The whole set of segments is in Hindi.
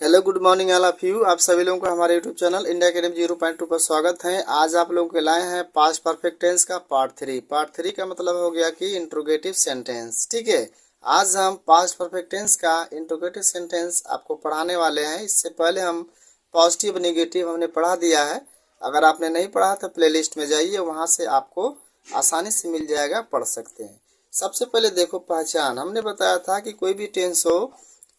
Hello good morning all of you. आप सभी लोगों को हमारे यूट्यूब चैनल इंडिया अकेडमी 0.2 पर स्वागत है। आज आप लोगों के लाए हैं पास्ट परफेक्ट टेंस का पार्ट थ्री का मतलब हो गया कि इंट्रोगेटिव सेंटेंस। ठीक है, आज हम पास्ट परफेक्ट टेंस का इंट्रोगेटिव सेंटेंस आपको पढ़ाने वाले हैं। इससे पहले हम पॉजिटिव नेगेटिव हमने पढ़ा दिया है। अगर आपने नहीं पढ़ा तो प्लेलिस्ट में जाइए, वहाँ से आपको आसानी से मिल जाएगा, पढ़ सकते हैं। सबसे पहले देखो, पहचान हमने बताया था कि कोई भी टेंस हो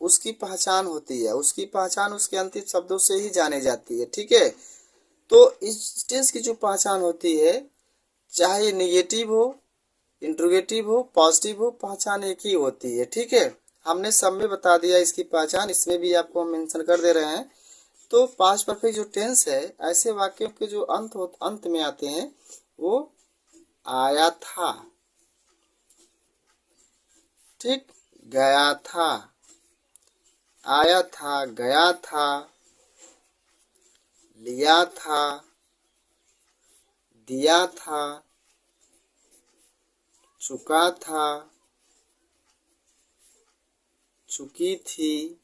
उसकी पहचान होती है, उसकी पहचान उसके अंतिम शब्दों से ही जानी जाती है। ठीक है, तो इस टेंस की जो पहचान होती है, चाहे नेगेटिव हो, इंट्रोगेटिव हो, पॉजिटिव हो, पहचान एक ही होती है। ठीक है, हमने सब में बता दिया इसकी पहचान, इसमें भी आपको हम मेंशन कर दे रहे हैं। तो पास्ट परफेक्ट जो टेंस है, ऐसे वाक्यों के जो अंत में आते हैं वो आया था, ठीक, गया था, आया था, गया था, लिया था, दिया था, चुका था, चुकी थी,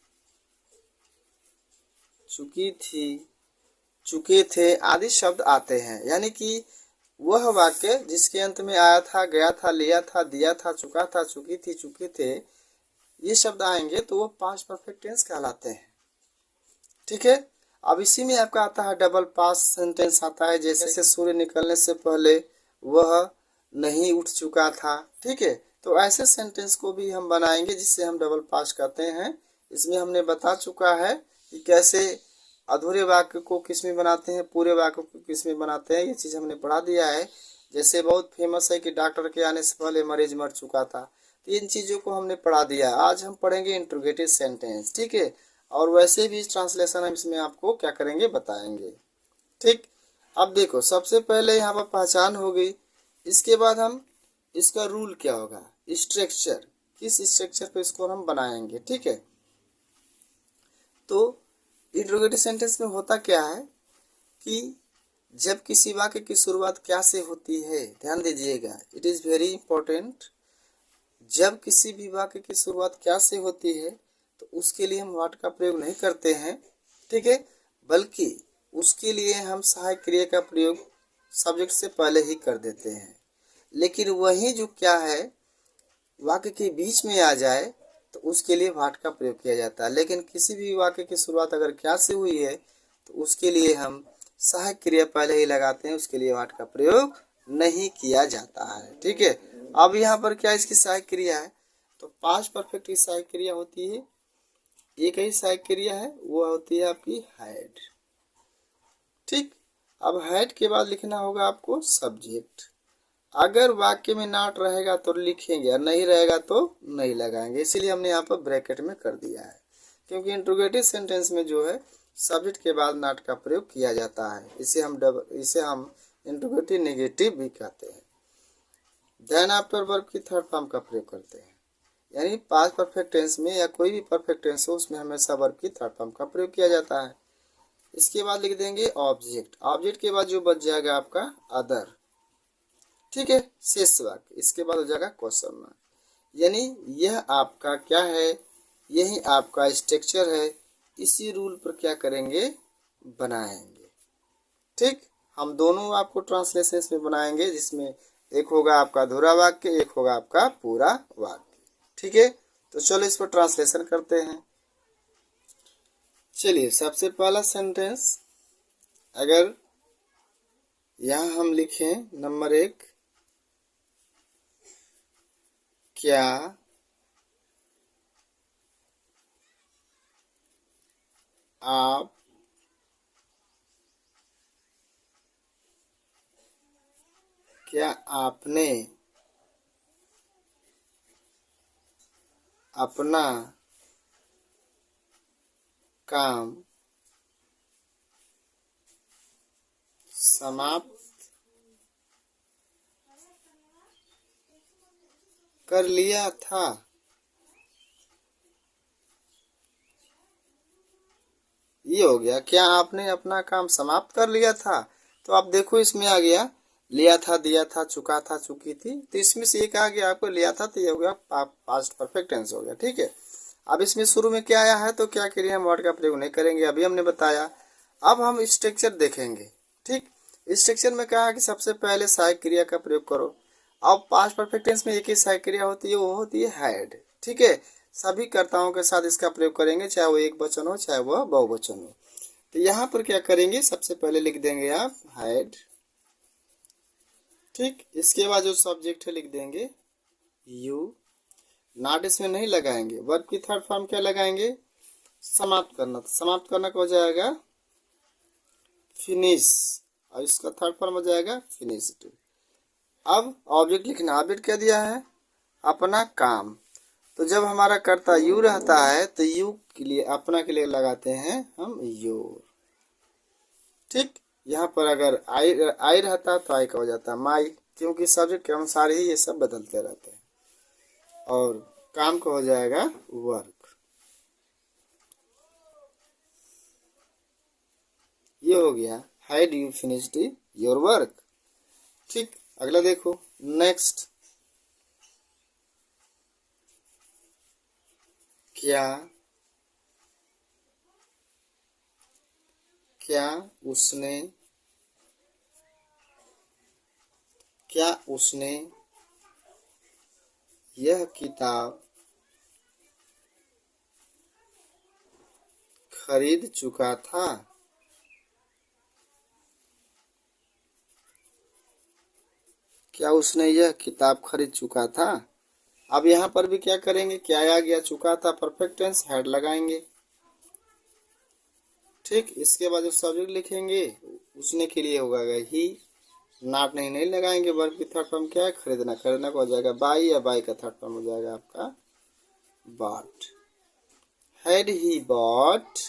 चुकी थी, चुके थे आदि शब्द आते हैं। यानी कि वह वाक्य जिसके अंत में आया था, गया था, लिया था, दिया था, चुका था, चुकी थी, चुके थे, ये शब्द आएंगे तो वो पास्ट परफेक्ट टेंस कहलाते हैं। ठीक है, अब इसी में आपका आता है डबल पास्ट सेंटेंस आता है, जैसे सूर्य निकलने से पहले वह नहीं उठ चुका था। ठीक है, तो ऐसे सेंटेंस को भी हम बनाएंगे जिससे हम डबल पास्ट कहते हैं। इसमें हमने बता चुका है कि कैसे अधूरे वाक्य को किस में बनाते हैं, पूरे वाक्य को किस में बनाते हैं, ये चीज़ हमने पढ़ा दिया है। जैसे बहुत फेमस है कि डॉक्टर के आने से पहले मरीज मर चुका था, तो इन चीज़ों को हमने पढ़ा दिया। आज हम पढ़ेंगे इंट्रोगेटिव सेंटेंस। ठीक है, और वैसे भी ट्रांसलेशन हम इसमें आपको क्या करेंगे बताएंगे। ठीक, अब देखो, सबसे पहले यहाँ पर पहचान हो गई। इसके बाद हम इसका रूल क्या होगा, स्ट्रक्चर, किस स्ट्रक्चर पे इसको हम बनाएंगे। ठीक है, तो इंट्रोगेटिव सेंटेंस में होता क्या है कि जब किसी वाक्य की शुरुआत क्या से होती है, ध्यान दीजिएगा, इट इज़ वेरी इंपॉर्टेंट। जब किसी भी वाक्य की शुरुआत क्या से होती है तो उसके लिए हम व्हाट का प्रयोग नहीं करते हैं। ठीक है, बल्कि उसके लिए हम सहायक क्रिया का प्रयोग सब्जेक्ट से पहले ही कर देते हैं। लेकिन वही जो क्या है वाक्य के बीच में आ जाए तो उसके लिए व्हाट का प्रयोग किया जाता है। लेकिन किसी भी वाक्य की शुरुआत अगर क्या से हुई है तो उसके लिए हम सहायक क्रिया पहले ही लगाते हैं, उसके लिए व्हाट का प्रयोग नहीं किया जाता है। ठीक है, अब यहाँ पर क्या इसकी सहायक क्रिया है, तो पास्ट परफेक्ट की सहायक क्रिया होती है, एक ही सहायक क्रिया है, वो होती है आपकी हैड। ठीक, अब हैड के बाद लिखना होगा आपको सब्जेक्ट। अगर वाक्य में नॉट रहेगा तो लिखेंगे और नहीं रहेगा तो नहीं लगाएंगे, इसीलिए हमने यहाँ पर ब्रैकेट में कर दिया है, क्योंकि इंट्रोगेटिव सेंटेंस में जो है सब्जेक्ट के बाद नॉट का प्रयोग किया जाता है। इसे हम इंट्रोगेटिव नेगेटिव भी कहते हैं। देन आफ्टर वर्ब की थर्ड फॉर्म का प्रयोग करते हैं, यानी पास्ट परफेक्ट टेंस में या कोई भी परफेक्ट टेंस हो उसमें हमेशा वर्ब की थर्ड फॉर्म का प्रयोग किया जाता है। इसके बाद लिख देंगे ऑब्जेक्ट। ऑब्जेक्ट के बाद जो बच जाएगा आपका अदर। ठीक है, शेष वाक्य, इसके बाद हो जाएगा क्वेश्चन मार्क। यानी यह आपका क्या है, यही आपका स्ट्रक्चर है, इसी रूल पर क्या करेंगे बनाएंगे। ठीक, हम दोनों आपको ट्रांसलेशन में बनाएंगे, जिसमें एक होगा आपका अधूरा वाक्य, एक होगा आपका पूरा वाक्य। ठीक है, तो चलो इस पर ट्रांसलेशन करते हैं। चलिए, सबसे पहला सेंटेंस अगर यहाँ हम लिखें नंबर 1, क्या आप क्या आपने अपना काम समाप्त कर लिया था। ये हो गया, क्या आपने अपना काम समाप्त कर लिया था। तो आप देखो इसमें आ गया लिया था, दिया था, चुका था, चुकी थी, तो इसमें से एक आ गया आपको लिया था, तो ये हो गया पास्ट परफेक्ट टेंस हो गया। ठीक है, अब इसमें शुरू में क्या आया है तो क्या के लिए हम वर्ड का प्रयोग नहीं करेंगे, अभी हमने बताया। अब हम स्ट्रक्चर देखेंगे। ठीक, स्ट्रक्चर में क्या है कि सबसे पहले सहायक क्रिया का प्रयोग करो। अब पास्ट परफेक्ट टेंस में एक ही सहायक क्रिया होती है, वो होती है हैड। ठीक है, सभी कर्ताओं के साथ इसका प्रयोग करेंगे, चाहे वो एक वचन हो चाहे वह बहुवचन हो। तो यहाँ पर क्या करेंगे, सबसे पहले लिख देंगे आप हैड। ठीक, इसके बाद जो सब्जेक्ट है लिख देंगे यू। नॉट इसमें नहीं लगाएंगे। वर्ब की थर्ड फॉर्म क्या लगाएंगे, समाप्त करना। तो समाप्त करना का हो जाएगा फिनिश, और इसका थर्ड फॉर्म हो जाएगा फिनिश्ड। अब ऑब्जेक्ट लिखना। ऑब्जेक्ट क्या दिया है, अपना काम। तो जब हमारा कर्ता यू रहता है तो यू के लिए, अपना के लिए लगाते हैं हम योर। ठीक, यहाँ पर अगर आई रहता तो आई का हो जाता माई, क्योंकि सब्जेक्ट के अनुसार ही ये सब बदलते रहते हैं। और काम का हो जाएगा वर्क। ये हो गया had you finished your work. ठीक, अगला देखो नेक्स्ट। क्या क्या उसने, क्या उसने यह किताब खरीद चुका था। क्या उसने यह किताब खरीद चुका था। अब यहाँ पर भी क्या करेंगे, क्या आ गया, चुका था, परफेक्ट टेंस, हैड लगाएंगे। ठीक, इसके बाद जो सब्जेक्ट लिखेंगे उसने के लिए होगा ही। नॉट नहीं लगाएंगे। वर्ब की थर्ड फॉर्म क्या है, खरीदना। खरीदना को हो जाएगा बाई, या बाई का थर्ड फॉर्म हो जाएगा आपका बॉट। हैड ही बॉट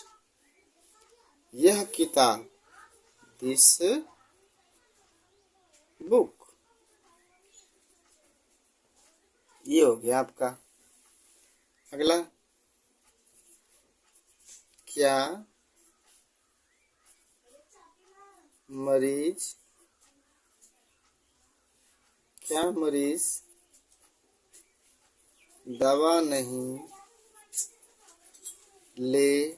यह किताब, दिस बुक। ये हो गया आपका। अगला, क्या मरीज, क्या मरीज दवा नहीं ले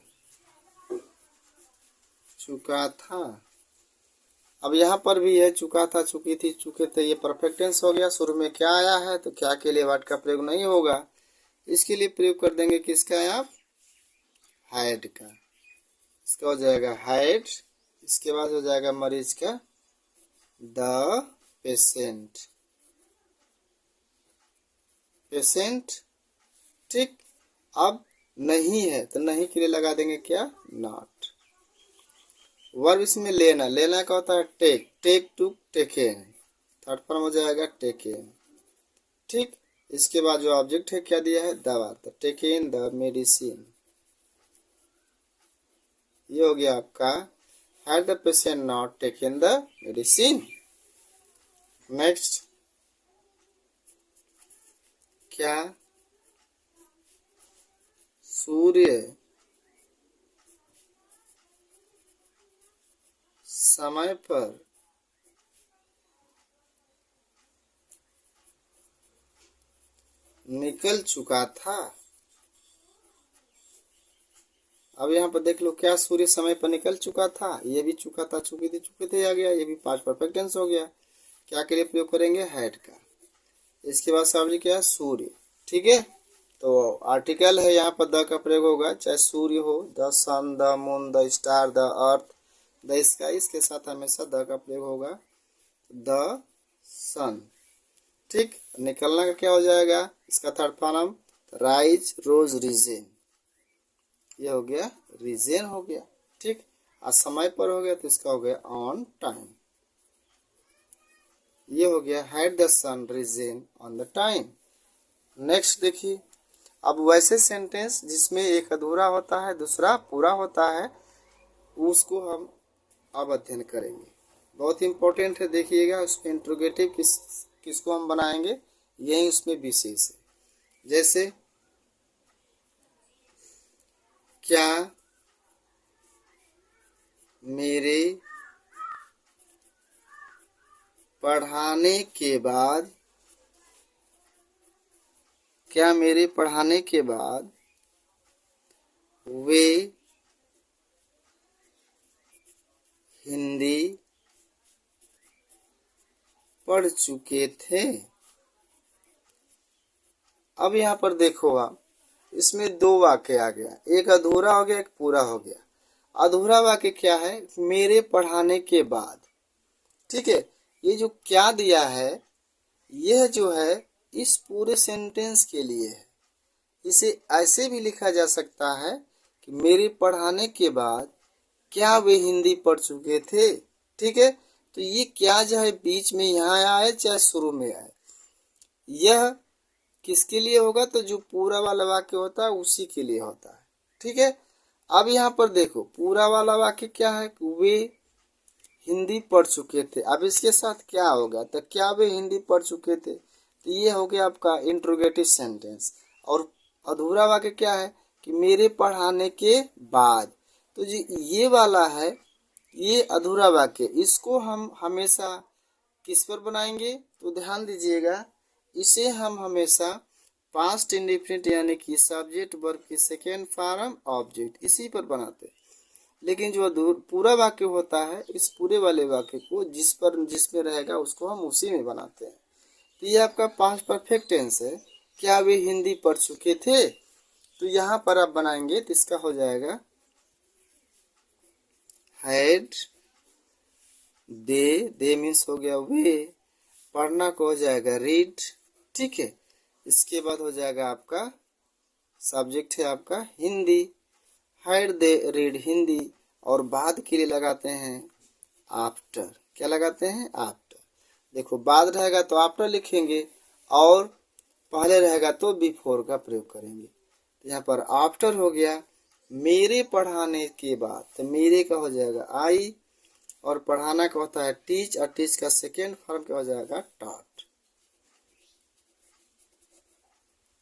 चुका था। अब यहाँ पर भी है चुका था, चुकी थी, चुके थे, ये परफेक्ट टेंस हो गया। शुरू में क्या आया है तो क्या के लिए वर्ड का प्रयोग नहीं होगा, इसके लिए प्रयोग कर देंगे किसका है आप, हैड का। इसका हो जाएगा हैड। इसके बाद हो जाएगा मरीज का द पेशेंट, पेशेंट। ठीक, अब नहीं है तो नहीं के लिए लगा देंगे क्या, नॉट। वर्ब इसमें लेना, लेना का होता है take, take took taken, third form हो जाएगा टेकन। ठीक, इसके बाद जो ऑब्जेक्ट है क्या दिया है, दवा, तो टेकन द मेडिसिन। ये हो गया आपका had the patient not taken the medicine. Next, क्या सूर्य समय पर निकल चुका था। अब यहाँ पर देख लो, क्या सूर्य समय पर निकल चुका था, ये भी चुका था, चुकी थी, चुके थे आ गया, ये भी पास्ट परफेक्ट टेंस हो गया। क्या के लिए प्रयोग करेंगे, हैड का। इसके बाद सब्जेक्ट क्या है, सूर्य। ठीक है, तो आर्टिकल है, यहाँ पर द का प्रयोग होगा, चाहे सूर्य हो, the sun, the moon, the star, the earth, the sky, इसके साथ हमेशा द का प्रयोग होगा, द सन। ठीक, निकलना का क्या हो जाएगा, इसका थर्ड फॉर्म राइज, रोज, रीजन। ये हो गया रीजन हो गया। ठीक, आज समय पर हो गया तो इसका हो गया ऑन टाइम। ये हो गया had the sun reason on the time. Next देखिए, अब वैसे सेंटेंस जिसमें एक अधूरा होता है दूसरा पूरा होता है, उसको हम अब अध्ययन करेंगे। बहुत इंपॉर्टेंट है, देखिएगा। उसमें इंट्रोगेटिव किसको हम बनाएंगे, यही उसमें विशेष है। जैसे क्या मेरे पढ़ाने के बाद, क्या मेरे पढ़ाने के बाद वे हिंदी पढ़ चुके थे। अब यहाँ पर देखो आप, इसमें दो वाक्य आ गया, एक अधूरा हो गया, एक पूरा हो गया। अधूरा वाक्य क्या है? मेरे पढ़ाने के बाद। ठीक है, ये जो क्या दिया है, यह जो है इस पूरे सेंटेंस के लिए है। इसे ऐसे भी लिखा जा सकता है कि मेरे पढ़ाने के बाद क्या वे हिंदी पढ़ चुके थे। ठीक है, तो ये क्या जो है बीच में यहाँ आए चाहे शुरू में आए, यह किसके लिए होगा? तो जो पूरा वाला वाक्य होता है उसी के लिए होता है। ठीक है, अब यहाँ पर देखो पूरा वाला वाक्य क्या है? वे हिंदी पढ़ चुके थे। अब इसके साथ क्या होगा? तो क्या वे हिंदी पढ़ चुके थे, तो ये हो गया आपका इंट्रोगेटिव सेंटेंस। और अधूरा वाक्य क्या है कि मेरे पढ़ाने के बाद। तो जी ये वाला है, ये अधूरा वाक्य, इसको हम हमेशा किस पर बनाएंगे? तो ध्यान दीजिएगा, इसे हम हमेशा पास्ट इंडेफिनिट यानी कि सब्जेक्ट वर्ब की सेकेंड फॉर्म ऑब्जेक्ट इसी पर बनाते हैं। लेकिन जो पूरा वाक्य होता है, इस पूरे वाले वाक्य को जिसमें रहेगा उसको हम उसी में बनाते हैं। तो ये आपका पास्ट परफेक्ट टेंस है। क्या वे हिंदी पढ़ चुके थे? तो यहाँ पर आप बनाएंगे तो इसका हो जाएगा हैड दे मीन्स हो गया वे, पढ़ना को हो जाएगा रीड। ठीक है, इसके बाद हो जाएगा आपका सब्जेक्ट है आपका Hindi, had they read Hindi, और बाद के लिए लगाते हैं आफ्टर। क्या लगाते हैं? आफ्टर। देखो बाद रहेगा तो आफ्टर लिखेंगे, और पहले रहेगा तो बिफोर का प्रयोग करेंगे। तो यहाँ पर आफ्टर हो गया मेरे पढ़ाने के बाद, तो मेरे का हो जाएगा आई, और पढ़ाना का होता है टीच, और टीच का सेकेंड फॉर्म क्या हो जाएगा? टॉट।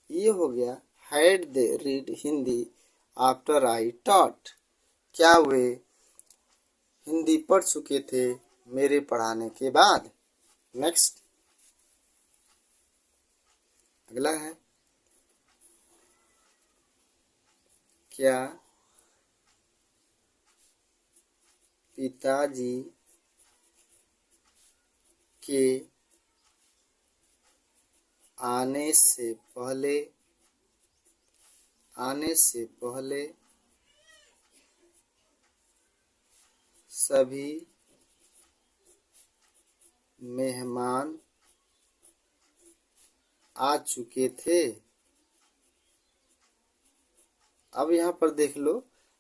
ये हो गया had they read Hindi after I taught. क्या वे हिंदी पढ़ चुके थे मेरे पढ़ाने के बाद। नेक्स्ट अगला है, क्या पिताजी के आने से पहले सभी मेहमान आ चुके थे। अब यहाँ पर देख लो,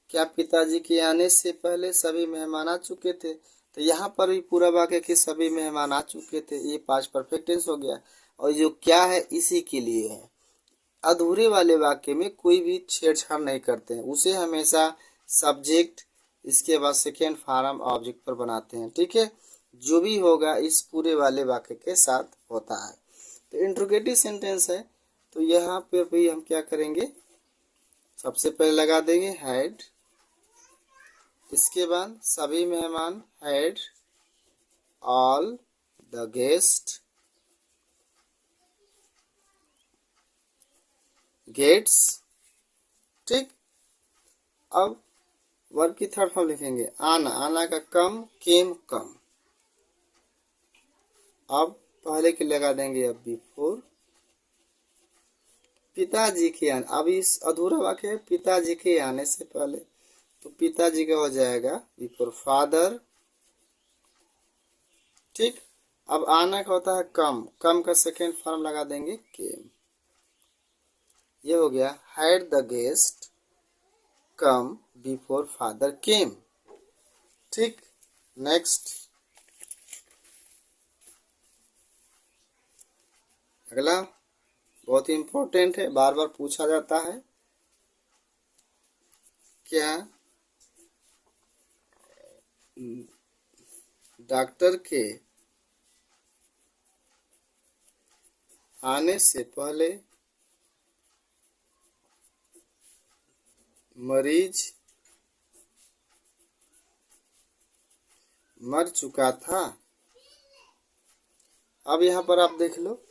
क्या पिताजी के आने से पहले सभी मेहमान आ चुके थे, तो यहाँ पर भी पूरा वाक्य कि सभी मेहमान आ चुके थे, ये पास्ट परफेक्ट टेंस हो गया। और जो क्या है इसी के लिए है। अधूरे वाले वाक्य में कोई भी छेड़छाड़ नहीं करते हैं, उसे हमेशा सब्जेक्ट इसके बाद सेकेंड फॉर्म ऑब्जेक्ट पर बनाते हैं। ठीक है, जो भी होगा इस पूरे वाले वाक्य के साथ होता है। तो इंट्रोगेटिव सेंटेंस है, तो यहाँ पर भी हम क्या करेंगे? सबसे पहले लगा देंगे हैड, इसके बाद सभी मेहमान had all the guest gets. ठीक, अब वर्ब की थर्ड फॉर्म लिखेंगे आना, आना का कम, केम कम। अब पहले के लगा देंगे अब बिफोर, पिताजी के आने। अब इस अधूरा वाक्य है पिताजी के आने से पहले, तो पिताजी का हो जाएगा बिफोर फादर। ठीक, अब आना का होता है कम, कम का सेकेंड फॉर्म लगा देंगे केम। ये हो गया had the guest come before father came. ठीक, नेक्स्ट अगला बहुत ही इंपॉर्टेंट है, बार बार पूछा जाता है। क्या डॉक्टर के आने से पहले मरीज मर चुका था। अब यहाँ पर आप देख लो,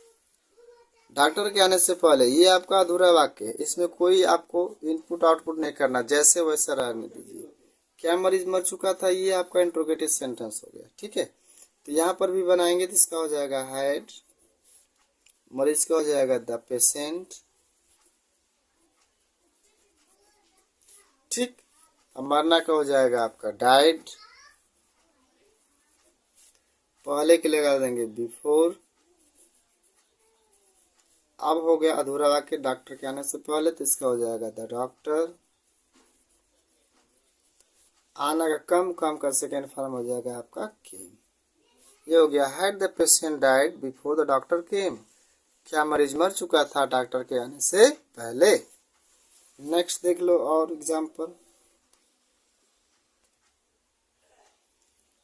डॉक्टर के आने से पहले, ये आपका अधूरा वाक्य है, इसमें कोई आपको इनपुट आउटपुट नहीं करना, जैसे वैसा रहने दीजिए। क्या मरीज मर चुका था, ये आपका इंट्रोगेटिव सेंटेंस हो गया। ठीक है, तो यहाँ पर भी बनाएंगे तो इसका हो जाएगा हैड, मरीज का हो जाएगा द पेशेंट। ठीक, अब मरना का हो जाएगा आपका डाइड, पहले के लिए लगा देंगे बिफोर। अब हो गया अधूरा वाक्य डॉक्टर के आने से पहले, तो इसका हो जाएगा द डॉक्टर। आना का कम का सेकेंड फॉर्म हो जाएगा आपका केम। ये हो गया had the patient died before the doctor केम, क्या मरीज मर चुका था डॉक्टर के आने से पहले। नेक्स्ट देख लो और एग्जाम्पल।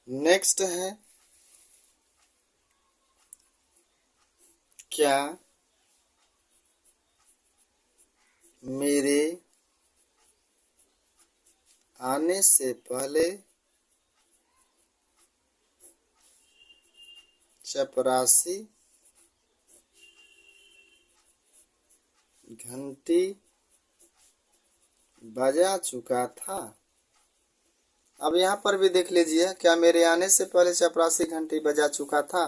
नेक्स्ट है क्या मेरे आने से पहले चपरासी घंटी बजा चुका था। अब यहाँ पर भी देख लीजिए, क्या मेरे आने से पहले चपरासी घंटी बजा चुका था,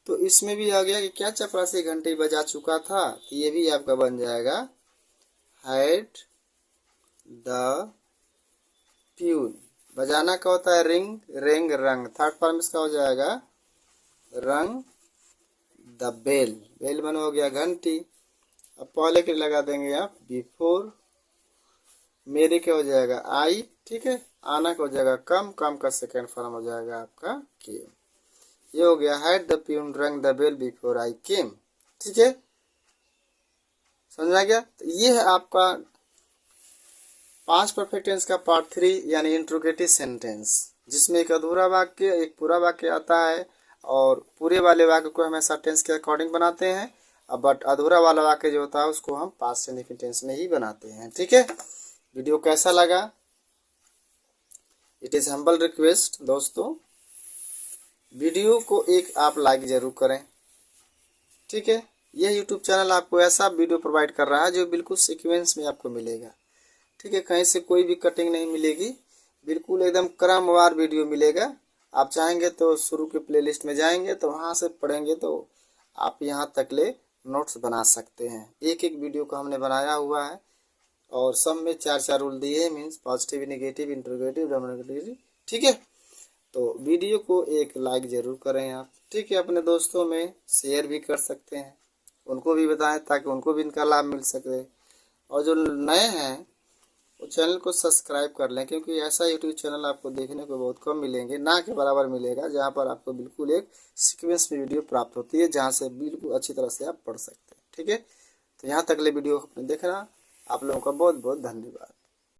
तो इसमें भी आ गया कि क्या चपरासी घंटी बजा चुका था, तो ये भी आपका बन जाएगा हैड द प्यून। बजाना का होता है रिंग, रेंग रंग, थर्ड फॉर्म इसका हो जाएगा रंग द बेल, बेल बन हो गया घंटी। अब पहले के लगा देंगे आप बिफोर, मेरे क्या हो जाएगा आई। ठीक है, आना का हो जाएगा कम का सेकेंड फॉर्म हो जाएगा आपका केम। ये हो गया हैड द प्यून रंग द बेल बिफोर आई केम। ठीक है, समझ आ गया। तो ये है आपका पास्ट परफेक्ट टेंस का पार्ट 3 यानी इंट्रोगेटिव सेंटेंस, जिसमें एक अधूरा वाक्य एक पूरा वाक्य आता है, और पूरे वाले वाक्य को हमेशा टेंस के अकॉर्डिंग बनाते हैं, बट अधूरा वाला वाक्य जो होता है उसको हम पास्ट सिग्निफिकेंट टेंस में ही बनाते हैं। ठीक है, वीडियो कैसा लगा, इट इज हम्बल रिक्वेस्ट दोस्तों, वीडियो को एक आप लाइक जरूर करें। ठीक है, यह यूट्यूब चैनल आपको ऐसा वीडियो प्रोवाइड कर रहा है जो बिल्कुल सीक्वेंस में आपको मिलेगा। ठीक है, कहीं से कोई भी कटिंग नहीं मिलेगी, बिल्कुल एकदम क्रमवार वीडियो मिलेगा। आप चाहेंगे तो शुरू के प्लेलिस्ट में जाएंगे तो वहाँ से पढ़ेंगे तो आप यहाँ तक ले नोट्स बना सकते हैं। एक एक वीडियो को हमने बनाया हुआ है और सब में 4 रूल दिए हैं, मीन्स पॉजिटिव, नेगेटिव, इंट्रोगेटिव, डेमोनेगेटिव। ठीक है, तो वीडियो को एक लाइक ज़रूर करें आप। ठीक है, अपने दोस्तों में शेयर भी कर सकते हैं, उनको भी बताएं ताकि उनको भी इनका लाभ मिल सके। और जो नए हैं वो चैनल को सब्सक्राइब कर लें, क्योंकि ऐसा यूट्यूब चैनल आपको देखने को बहुत कम मिलेंगे, ना के बराबर मिलेगा, जहाँ पर आपको बिल्कुल एक सीक्वेंस में वीडियो प्राप्त होती है, जहाँ से बिल्कुल अच्छी तरह से आप पढ़ सकते हैं। ठीक है, तो यहाँ तक ले वीडियो अपने देखना। आप लोगों का बहुत बहुत धन्यवाद।